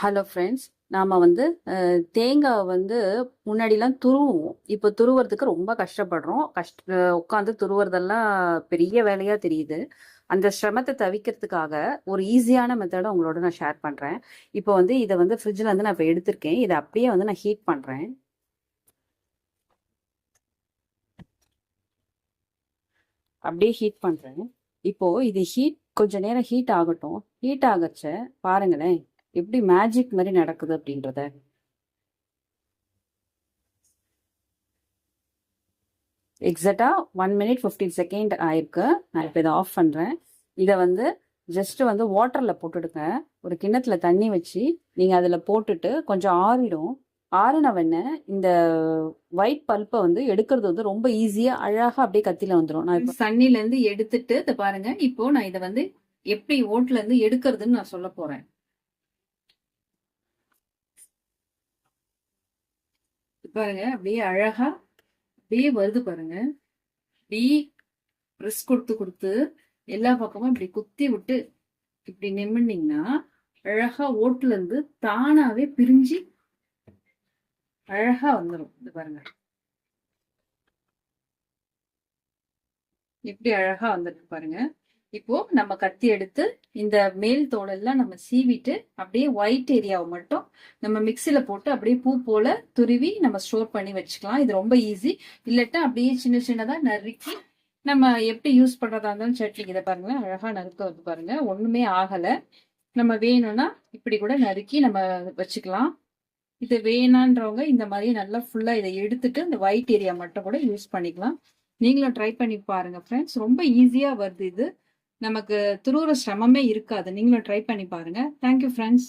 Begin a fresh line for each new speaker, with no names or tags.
Hello friends. நாம வந்து தேங்காய் வந்து முன்னாடிலாம் துருவுவோம். இப்போ துருவுறதுக்கு ரொம்ப கஷ்டப்படுறோம். உட்காந்து துருவுறதெல்லாம் பெரிய வேலையா தெரியுது. அந்த சிரமத்தை தவிர்க்கிறதுக்காக ஒரு ஈஸியான மெத்தடை உங்களோட நான் ஷேர் பண்றேன். இப்போ வந்து இதை வந்து ஃப்ரிட்ஜில் வந்து நான் இப்போ எடுத்திருக்கேன். இதை அப்படியே வந்து நான் ஹீட் பண்றேன். அப்படியே ஹீட் பண்றேன். இப்போ இது கொஞ்ச நேரம் ஹீட் ஆகட்டும். ஹீட் ஆகச்ச பாருங்களேன் எப்படி மேஜிக் மாதிரி நடக்குது அப்படின்றத. எக்ஸாக்டா 1 minute 15 seconds ஆயிருக்கு. நான் இப்போ இதை ஆஃப் பண்றேன். இதை வந்து ஜஸ்ட் வந்து வாட்டர்ல போட்டுடுங்க. ஒரு கிண்ணத்துல தண்ணி வச்சு நீங்க அதுல போட்டுட்டு கொஞ்சம் ஆறிடும். ஆறின வெண்ண இந்த ஒயிட் பல்ப்பை வந்து எடுக்கிறது வந்து ரொம்ப ஈஸியா அழகா அப்படியே கத்தில வந்துடும். நான் இப்போ தண்ணில இருந்து எடுத்துட்டு இதை பாருங்க. இப்போ நான் இதை வந்து எப்படி ஓட்டுல இருந்து எடுக்கிறதுன்னு நான் சொல்ல போறேன். பாருங்க அப்படியே அழகா அப்படியே வருது பாருங்க. அப்படியே ப்ரெஸ் கொடுத்து கொடுத்து எல்லா பக்கமும் இப்படி குத்தி விட்டு இப்படி நிமிண்டிங்கன்னா அழகா ஓட்டுல இருந்து தானாவே பிரிஞ்சு அழகா வந்துடும். இது பாருங்க எப்படி அழகா வந்துருக்கு பாருங்க. இப்போ நம்ம கத்தி எடுத்து இந்த மேல் தோலெல்லாம் நம்ம சீவிட்டு அப்படியே ஒயிட் ஏரியாவை மட்டும் நம்ம மிக்சியில போட்டு அப்படியே பூ போல துருவி நம்ம ஸ்டோர் பண்ணி வச்சுக்கலாம். இது ரொம்ப ஈஸி. இல்லட்டா அப்படியே சின்ன சின்னதா நறுக்கி நம்ம எப்படி யூஸ் பண்றதா இருந்தாலும் சட்னி. இதை பாருங்களேன் அழகா நறுக்க வந்து பாருங்க. ஒண்ணுமே ஆகல. நம்ம வேணும்னா இப்படி கூட நறுக்கி நம்ம வச்சுக்கலாம். இது வேணான்றவங்க இந்த மாதிரி நல்லா ஃபுல்லா இதை எடுத்துட்டு இந்த ஒயிட் ஏரியா மட்டும் கூட யூஸ் பண்ணிக்கலாம். நீங்களும் ட்ரை பண்ணி பாருங்க ஃப்ரெண்ட்ஸ். ரொம்ப ஈஸியா வருது இது. நமக்கு துருவுற சிரமமே இருக்காது. நீங்களும் ட்ரை பண்ணி பாருங்க. Thank you friends.